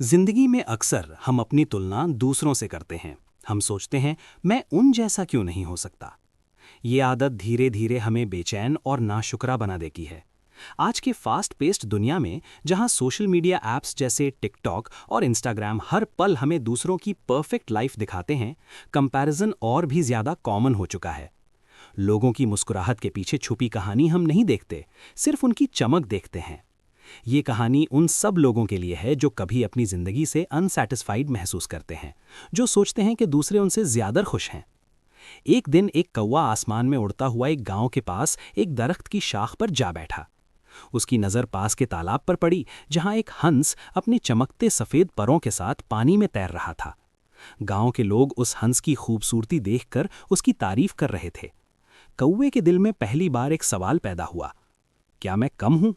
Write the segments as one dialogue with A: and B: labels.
A: जिंदगी में अक्सर हम अपनी तुलना दूसरों से करते हैं। हम सोचते हैं, मैं उन जैसा क्यों नहीं हो सकता। ये आदत धीरे धीरे हमें बेचैन और नाशुक्रा बना देती है। आज के फास्ट पेस्ड दुनिया में, जहां सोशल मीडिया ऐप्स जैसे टिकटॉक और इंस्टाग्राम हर पल हमें दूसरों की परफेक्ट लाइफ दिखाते हैं, कंपैरिजन और भी ज्यादा कॉमन हो चुका है। लोगों की मुस्कुराहट के पीछे छुपी कहानी हम नहीं देखते, सिर्फ उनकी चमक देखते हैं। ये कहानी उन सब लोगों के लिए है जो कभी अपनी जिंदगी से अनसैटिस्फाइड महसूस करते हैं, जो सोचते हैं कि दूसरे उनसे ज्यादा खुश हैं। एक दिन एक कौवा आसमान में उड़ता हुआ एक गांव के पास एक दरख्त की शाख पर जा बैठा। उसकी नज़र पास के तालाब पर पड़ी, जहां एक हंस अपने चमकते सफेद परों के साथ पानी में तैर रहा था। गांव के लोग उस हंस की खूबसूरती देखकर उसकी तारीफ कर रहे थे। कौवे के दिल में पहली बार एक सवाल पैदा हुआ, क्या मैं कम हूं?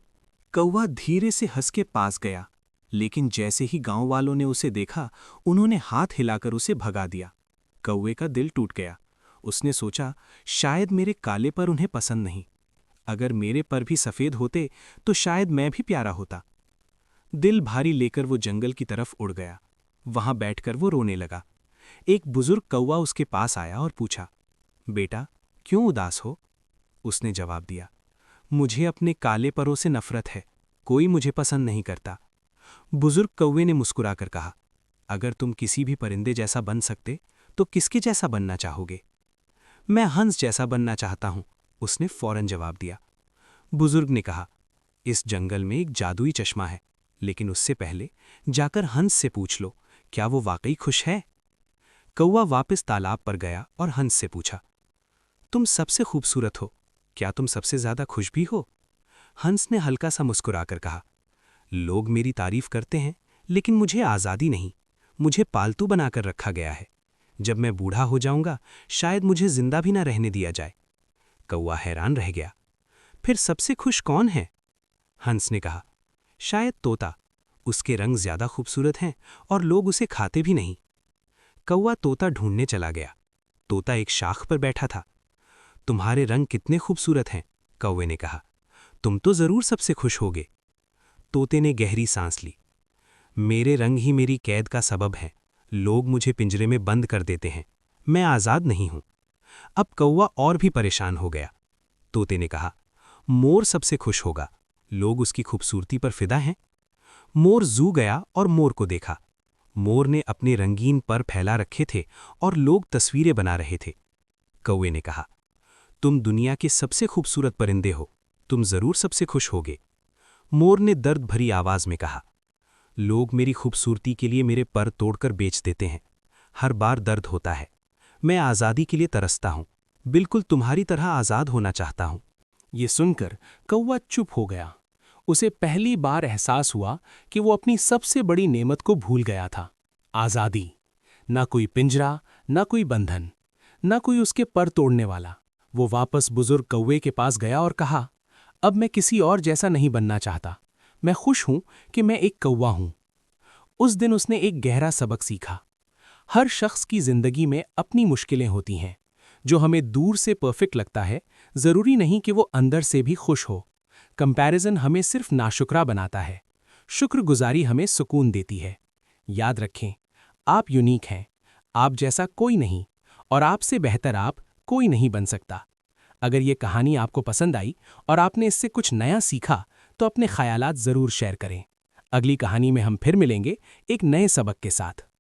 B: कौवा धीरे से हंस के पास गया, लेकिन जैसे ही गांव वालों ने उसे देखा, उन्होंने हाथ हिलाकर उसे भगा दिया। कौवे का दिल टूट गया। उसने सोचा, शायद मेरे काले पर उन्हें पसंद नहीं। अगर मेरे पर भी सफेद होते तो शायद मैं भी प्यारा होता। दिल भारी लेकर वो जंगल की तरफ उड़ गया। वहां बैठकर वो रोने लगा। एक बुजुर्ग कौवा उसके पास आया और पूछा, बेटा, क्यों उदास हो? उसने जवाब दिया, मुझे अपने काले परों से नफरत है। कोई मुझे पसंद नहीं करता। बुजुर्ग कौवे ने मुस्कुराकर कहा, अगर तुम किसी भी परिंदे जैसा बन सकते तो किसके जैसा बनना चाहोगे? मैं हंस जैसा बनना चाहता हूं, उसने फौरन जवाब दिया। बुजुर्ग ने कहा, इस जंगल में एक जादुई चश्मा है, लेकिन उससे पहले जाकर हंस से पूछ लो, क्या वो वाकई खुश है? कौवा वापस तालाब पर गया और हंस से पूछा, तुम सबसे खूबसूरत हो, क्या तुम सबसे ज्यादा खुश भी हो? हंस ने हल्का सा मुस्कुराकर कहा, लोग मेरी तारीफ करते हैं, लेकिन मुझे आज़ादी नहीं। मुझे पालतू बनाकर रखा गया है। जब मैं बूढ़ा हो जाऊंगा, शायद मुझे जिंदा भी ना रहने दिया जाए। कौवा हैरान रह गया। फिर सबसे खुश कौन है? हंस ने कहा, शायद तोता। उसके रंग ज्यादा खूबसूरत हैं और लोग उसे खाते भी नहीं। कौवा तोता ढूंढने चला गया। तोता एक शाख पर बैठा था। तुम्हारे रंग कितने खूबसूरत हैं, कौवे ने कहा। तुम तो जरूर सबसे खुश होगे। तोते ने गहरी सांस ली। मेरे रंग ही मेरी कैद का सबब है। लोग मुझे पिंजरे में बंद कर देते हैं। मैं आजाद नहीं हूं। अब कौवा और भी परेशान हो गया। तोते ने कहा, मोर सबसे खुश होगा। लोग उसकी खूबसूरती पर फिदा हैं। मोर जू गया और मोर को देखा। मोर ने अपने रंगीन पर फैला रखे थे और लोग तस्वीरें बना रहे थे। कौवे ने कहा, तुम दुनिया के सबसे खूबसूरत परिंदे हो। तुम जरूर सबसे खुश होगे। मोर ने दर्द भरी आवाज में कहा, लोग मेरी खूबसूरती के लिए मेरे पर तोड़कर बेच देते हैं। हर बार दर्द होता है। मैं आज़ादी के लिए तरसता हूं। बिल्कुल तुम्हारी तरह आज़ाद होना चाहता हूं।
C: ये सुनकर कौवा चुप हो गया। उसे पहली बार एहसास हुआ कि वो अपनी सबसे बड़ी नेमत को भूल गया था, आज़ादी। ना कोई पिंजरा, ना कोई बंधन, ना कोई उसके पर तोड़ने वाला। वो वापस बुजुर्ग कौवे के पास गया और कहा, अब मैं किसी और जैसा नहीं बनना चाहता। मैं खुश हूं कि मैं एक कौवा हूं। उस दिन उसने एक गहरा सबक सीखा। हर शख्स की जिंदगी में अपनी मुश्किलें होती हैं। जो हमें दूर से परफेक्ट लगता है, जरूरी नहीं कि वो अंदर से भी खुश हो। कंपैरिजन हमें सिर्फ नाशुक्रा बनाता है। शुक्रगुजारी हमें सुकून देती है। याद रखें, आप यूनिक हैं। आप जैसा कोई नहीं, और आपसे बेहतर आप कोई नहीं बन सकता। अगर ये कहानी आपको पसंद आई और आपने इससे कुछ नया सीखा, तो अपने ख्यालात जरूर शेयर करें। अगली कहानी में हम फिर मिलेंगे एक नए सबक के साथ।